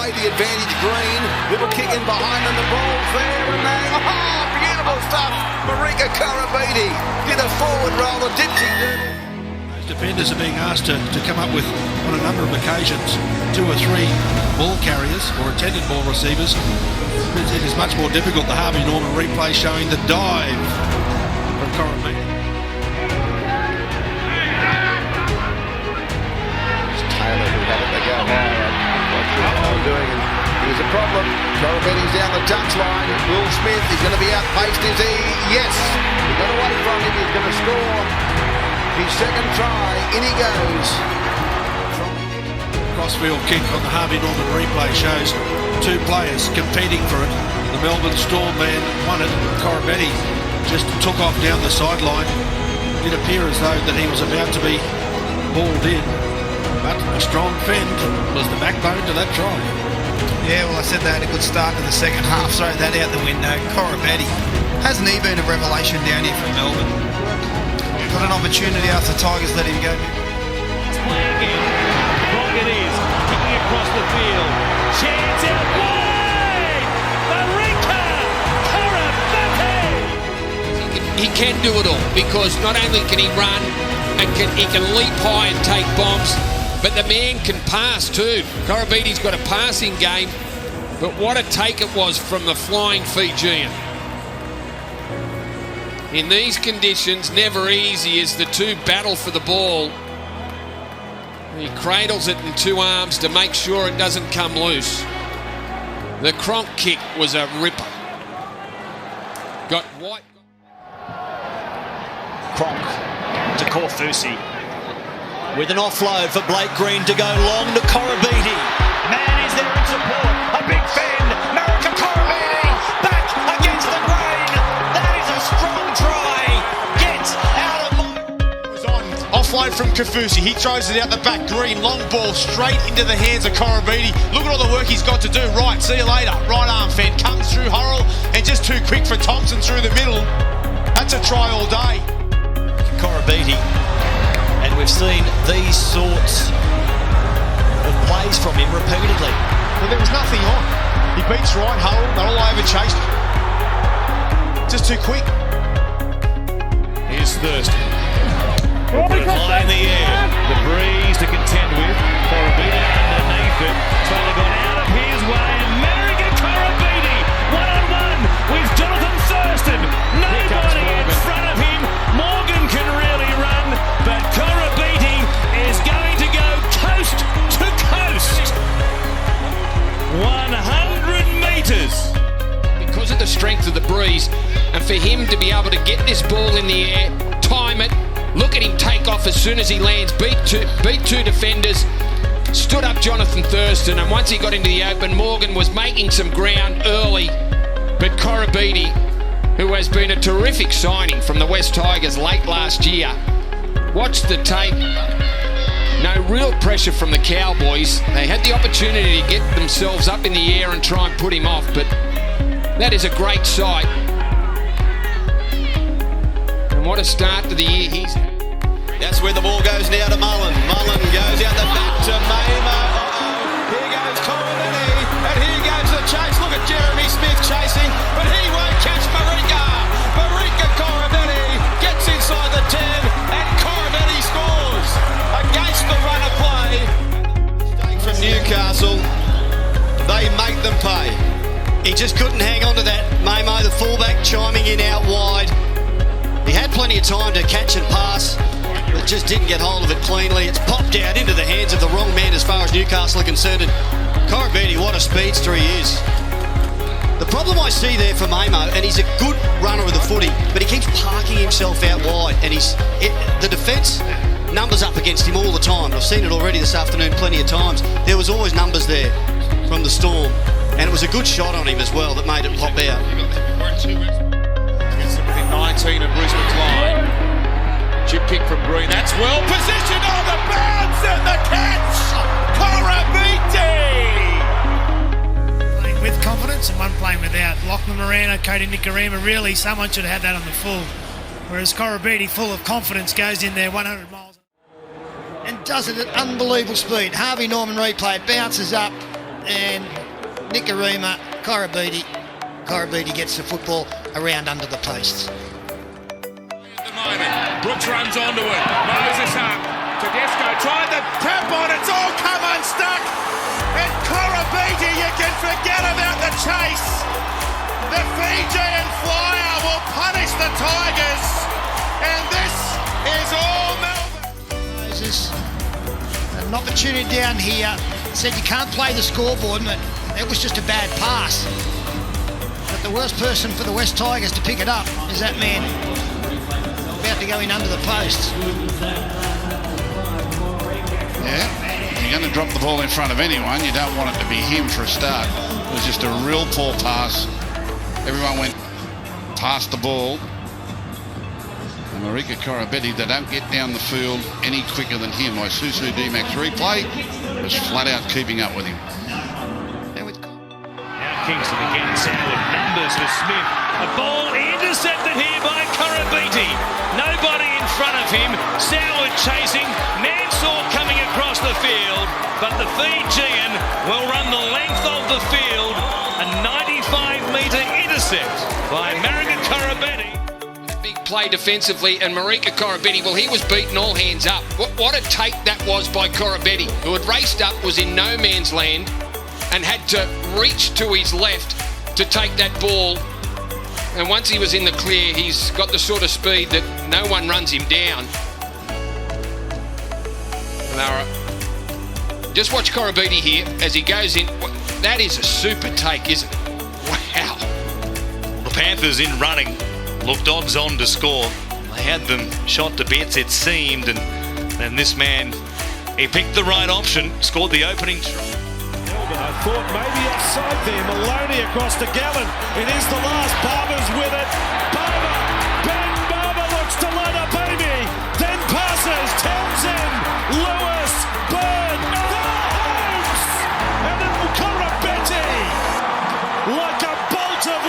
gave the advantage Green. Little kick in behind them, the ball's there, and they, beautiful stuff. Marika Koroibete did a forward roll, a dipsy. Defenders are being asked to come up with, on a number of occasions, 2 or 3 ball carriers or intended ball receivers. It is much more difficult. The Harvey Norman replay showing the dive from Koroibete. It's Taylor who had it to go high. Doing it. Here's a problem. Koroibete's down the touchline. Will Smith is going to be outpaced, is he? Yes. He got away from him. He's going to score. His second try, in he goes. Crossfield kick on the Harvey Norman replay shows 2 players competing for it. The Melbourne Storm man won it. Koroibete just took off down the sideline. It appeared as though that he was about to be balled in, but a strong fend was the backbone to that try. Yeah, well, I said they had a good start to the second half. Throw that out the window. Koroibete, hasn't he been a revelation down here from Melbourne? Got an opportunity after the Tigers let him go. Let's play again. Wrong it is. Kicking across the field. Chance out wide. Marika Koroibete. He can do it all because not only can he run and he can leap high and take bombs, but the man can pass too. Koroibete's got a passing game, but what a take it was from the flying Fijian. In these conditions, never easy as the 2 battle for the ball. He cradles it in 2 arms to make sure it doesn't come loose. The Cronk kick was a ripper. Got White. Cronk to Korfusi with an offload for Blake Green to go long to Koroibete. Man is there in support. A big fend. Marika Koroibete back against the grain. That is a strong try. Get out of my... Was on offload from Korfusi. He throws it out the back. Green long ball straight into the hands of Koroibete. Look at all the work he's got to do. Right, see you later. Right arm fend comes through Hurrell and just too quick for Thompson through the middle. That's a try all day. Koroibete, and we've seen these sorts of plays from him repeatedly. Well, there was nothing on. He beats right, Hurrell, they're all over chased. Just too quick. Here's Thurston. Put it high in the air. The breeze to contend with. Koroibete underneath it. Totally got out of his way. Marika Koroibete, 1-on-1 with Jonathan Thurston. Nobody in front of him. Morgan can really run, but Koroibete is going to go coast to coast. 100 metres. Because of the strength of the breeze, and for him to be able to get this ball in the air, time it, look at him take off as soon as he lands, beat two defenders, stood up Jonathan Thurston, and once he got into the open, Morgan was making some ground early, but Koroibete, who has been a terrific signing from the West Tigers late last year, watch the tape. No real pressure from the Cowboys. They had the opportunity to get themselves up in the air and try and put him off, but that is a great sight. And what a start to the year he's had. That's where the ball goes now to Mullen. Mullen goes out the back to Mamo. Here goes Koroibete, and here goes the chase. Look at Jeremy Smith chasing, but he won't catch Marika. Marika Koroibete gets inside the 10, and Koroibete scores against the run of play. From Newcastle, they make them pay. He just couldn't hang on to that. Mamo, the fullback, chiming in out wide. He had plenty of time to catch and pass, but just didn't get hold of it cleanly. It's popped out into the hands of the wrong man as far as Newcastle are concerned. Koroibete, what a speedster he is. The problem I see there for Mamo, and he's a good runner of the footy, but he keeps parking himself out wide, and the defence numbers up against him all the time. I've seen it already this afternoon plenty of times. There was always numbers there from the Storm, and it was a good shot on him as well that made it pop out. 19 of Bruce McLean. Chip kick from Green. That's well positioned on the bounce and the catch. Koroibete. Playing with confidence and one playing without. Lachlan Morano, Cody Nicarima, really someone should have had that on the full. Whereas Koroibete, full of confidence, goes in there 100 miles. And does it at unbelievable speed. Harvey Norman replay, it bounces up. and Nicarima, Koroibete gets the football around under the posts. Brooks runs onto it. Moses up. Tedesco tried the tap on. It's all come unstuck. And Koroibete, you can forget about the chase. The Fijian flyer will punish the Tigers. And this is all Melbourne. Moses, an opportunity down here. Said you can't play the scoreboard, but it was just a bad pass. But the worst person for the West Tigers to pick it up is that man about to go in under the post. Yeah, if you're going to drop the ball in front of anyone, you don't want it to be him for a start. It was just a real poor pass. Everyone went past the ball. And Marika Koroibete, they don't get down the field any quicker than him. My Susu D-Max replay was flat out keeping up with him. Now Kingston again, Sandwood numbers for Smith. A ball intercepted here by Koroibete. Nobody in front of him. Sandwood chasing. Mansour coming across the field. But the Fijian will run the length of the field. A 95-metre intercept by Marika Koroibete. Big play defensively, and Marika Koroibete, well, he was beaten all hands up. What a take that was by Koroibete, who had raced up, was in no man's land, and had to reach to his left to take that ball. And once he was in the clear, he's got the sort of speed that no one runs him down. Just watch Koroibete here as he goes in. That is a super take, isn't it? Wow. The Panthers in running looked odds on to score. They had them shot to bits, it seemed, and then this man, he picked the right option, scored the opening try. I thought maybe offside there. Maloney across to Gallen. It is the last. Barber's with it. Barber. Ben Barber looks to line up Amy. Then passes. Townsend. Lewis. Bird. Holmes. And then Koroibete. Like a bolt of